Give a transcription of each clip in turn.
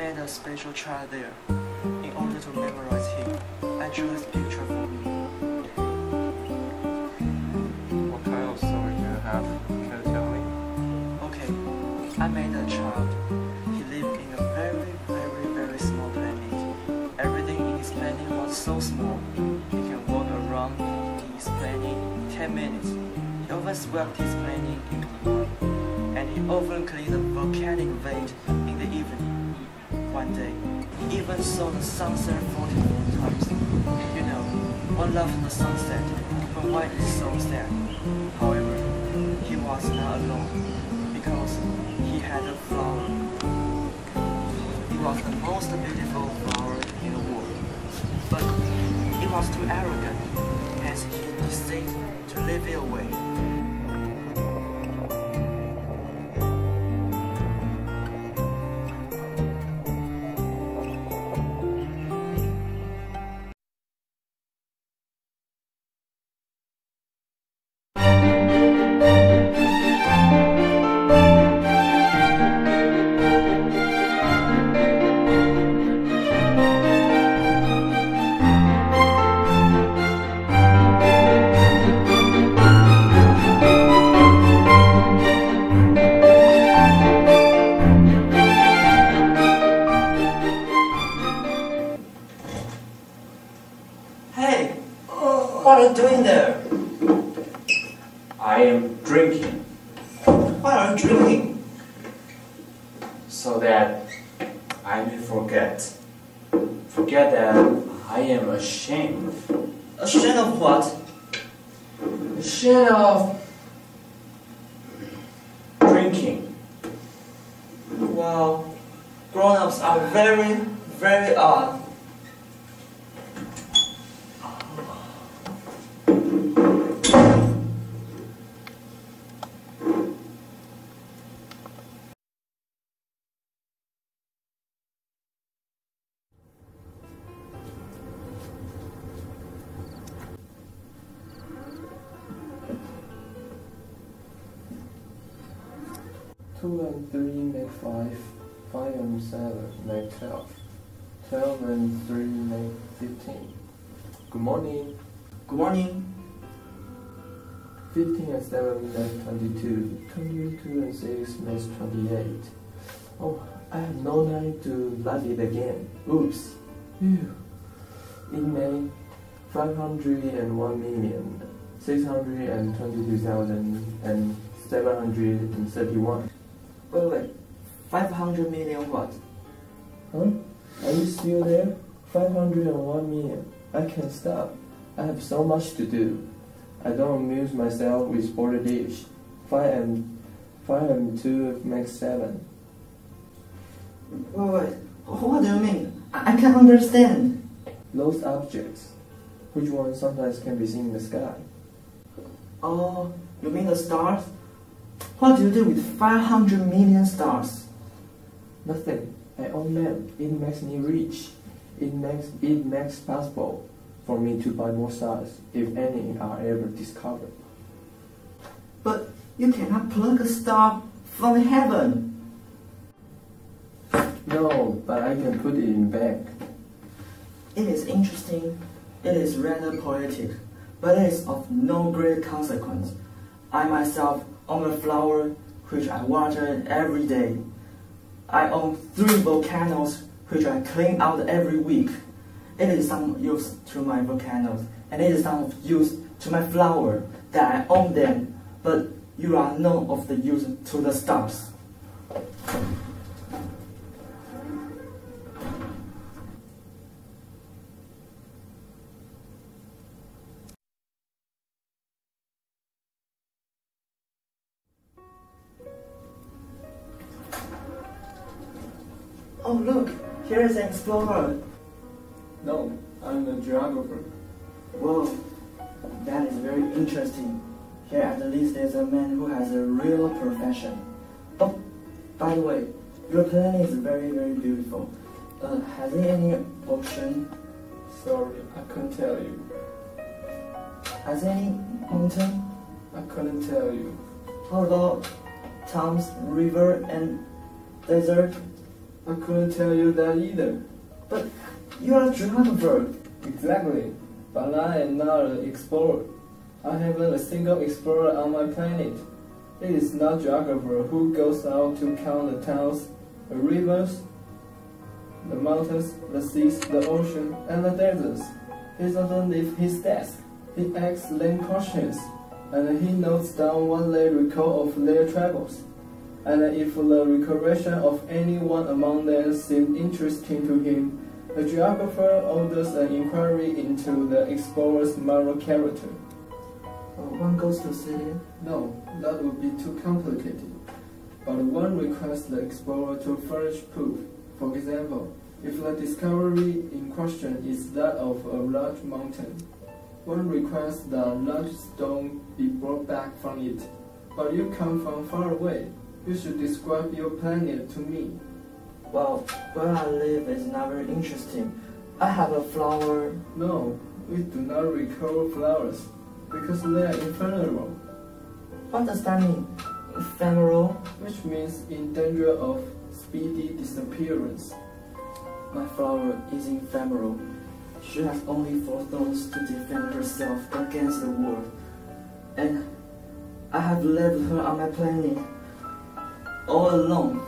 made a special chart there. In order to memorize him, I drew his picture for me. What kind of story do you have? Can you tell me? Okay, I made a child. He lived in a very small planet. Everything in his planet was so small. He can walk around in his planet 10 minutes. He often swept his planet into one, and he often cleaned the volcanic vent in the evening. One day, he even saw the sunset 44 times. You know, one loves the sunset, but why is it so sad? However, he was not alone, because he had a flower. It was the most beautiful flower in the world, but it was too arrogant, hence he decided to leave it away. Hey, what are you doing there? I am drinking Why are you drinking? so that I may forget that I am ashamed. Ashamed of what? Ashamed of drinking. Well, grown-ups are very odd. Two and three make 5. 5 and 7 make 12. 12 and 3 make 15. Good morning. Good morning. 15 and 7 make 22. 22 and 6 makes 28. Oh, I have no time to write it again. Oops. Phew. It made 501,622,731. Wait. 500 million what? Huh? Are you still there? 501 million. I can't stop. I have so much to do. I don't amuse myself with spoiled dish. 5 and 2 makes 7. Wait. What do you mean? I can't understand. Those objects, which one sometimes can be seen in the sky. Oh, you mean the stars? What do you do with 500 million stars? Nothing. I own them. It makes me rich. It makes possible for me to buy more stars, if any are ever discovered. But you cannot plug a star from heaven. No, but I can put it in bank. It is interesting, it is rather poetic, but it is of no great consequence. I myself own a flower which I water every day. I own 3 volcanoes which I clean out every week. It is some use to my volcanoes, and it is some use to my flower that I own them, but you are none of the use to the stars. Oh look, here is an explorer. No, I'm a geographer. Whoa, that is very interesting. Here at least there's a man who has a real profession. Oh, by the way, your planet is very beautiful. Has it any ocean? Sorry, I couldn't tell you. Has it any mountain? I couldn't tell you. How about Tom's river and desert? I couldn't tell you that either. But you are a geographer. Exactly. But I am not an explorer. I haven't a single explorer on my planet. It is not geographer who goes out to count the towns, the rivers, the mountains, the seas, the ocean, and the deserts. He doesn't leave his desk. He asks them questions, and he notes down what they recall of their travels. And if the recollection of anyone among them seemed interesting to him, the geographer orders an inquiry into the explorer's moral character. One goes to see it? No, that would be too complicated. But one requests the explorer to furnish proof. For example, if the discovery in question is that of a large mountain, one requests that a large stone be brought back from it. But you come from far away. You should describe your planet to me. Well, where I live is not very interesting. I have a flower. No, we do not recall flowers, because they are ephemeral. What does that mean? Ephemeral? Which means in danger of speedy disappearance. My flower is ephemeral. She has only 4 thorns to defend herself against the world. And I have left her on my planet, all alone.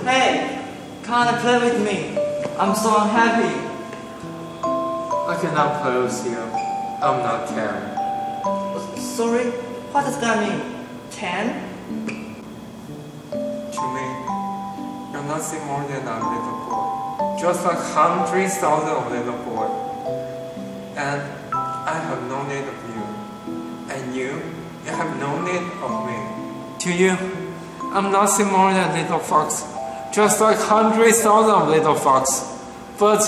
Hey, come and play with me. I'm so unhappy. I cannot play with you. I'm not 10. Sorry, what does that mean? 10? To me, you're nothing more than a little boy. Just like hundreds of little boys. And I have no need of you. And you have no need of me. To you, I'm nothing more than a little fox. Just like hundreds of little fox. But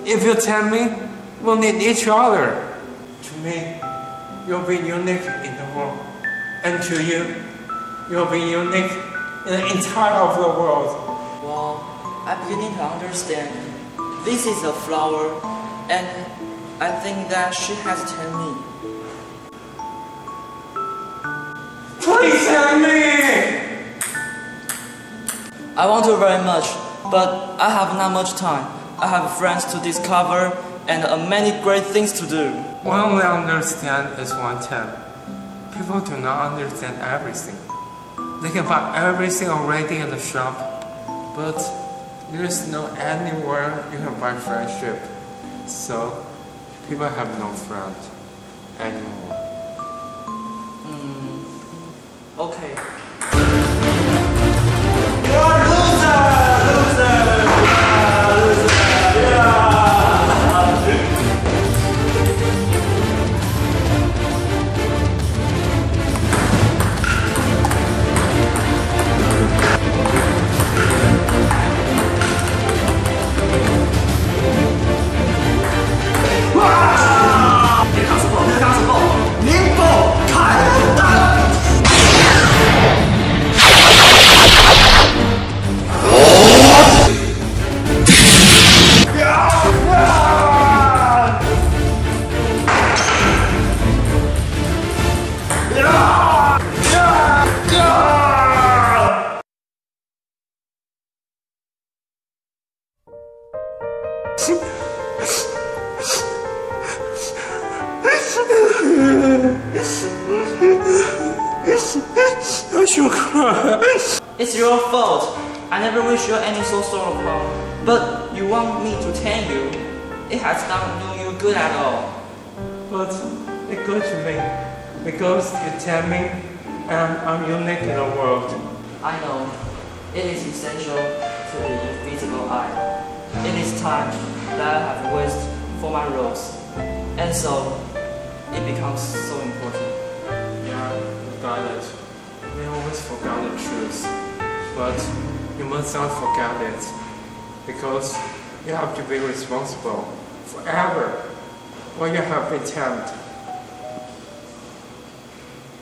if you tell me, we'll need each other. To me, you'll be unique in the world. And to you, you'll be unique in the entire of the world. Well, I'm beginning to understand. This is a flower, and I think that she has 10 me. Please tell me! I want to very much, but I have not much time. I have friends to discover and many great things to do. What we understand is 110. People do not understand everything. They can buy everything already in the shop, but there is no anywhere you can buy friendship. So people have no friend anymore. Okay. You're a loser! I should cry. It's your fault. I never wish you any sort of harm. But you want me to tame you. It has not done you good at all. But it good to me because you tell me and I'm unique in the world. I know. It is essential to the invisible eye. It is time that I have wished for my rose. And so, it becomes so important. Yeah, you got it. We always forget the truth. But you must not forget it. Because you have to be responsible forever when you have been tamed.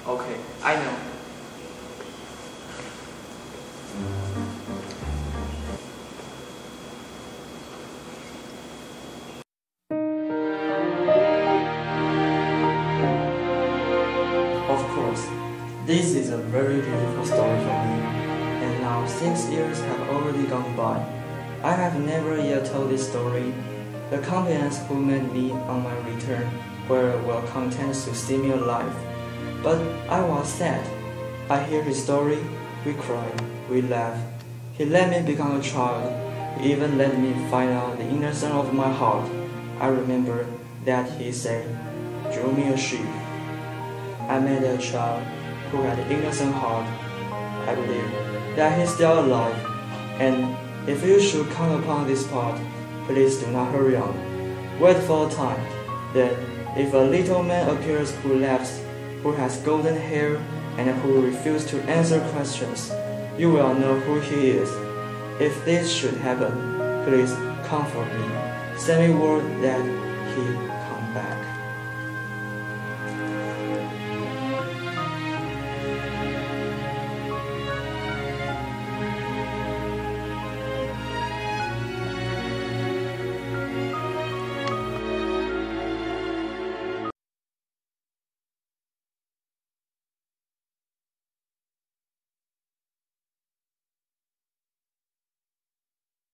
Okay, I know. 6 years have already gone by. I have never yet told this story. The companions who met me on my return were well content to see me alive. But I was sad. I hear his story, we cried, we laughed. He let me become a child. He even let me find out the innocence of my heart. I remember that he said, "Draw me a sheep." I met a child who had an innocent heart. I believe that he's still alive, and if you should come upon this part, please do not hurry on. Wait for a time. Then, if a little man appears who laughs, who has golden hair, and who refuses to answer questions, you will know who he is. If this should happen, please comfort me. Send me word that he come back.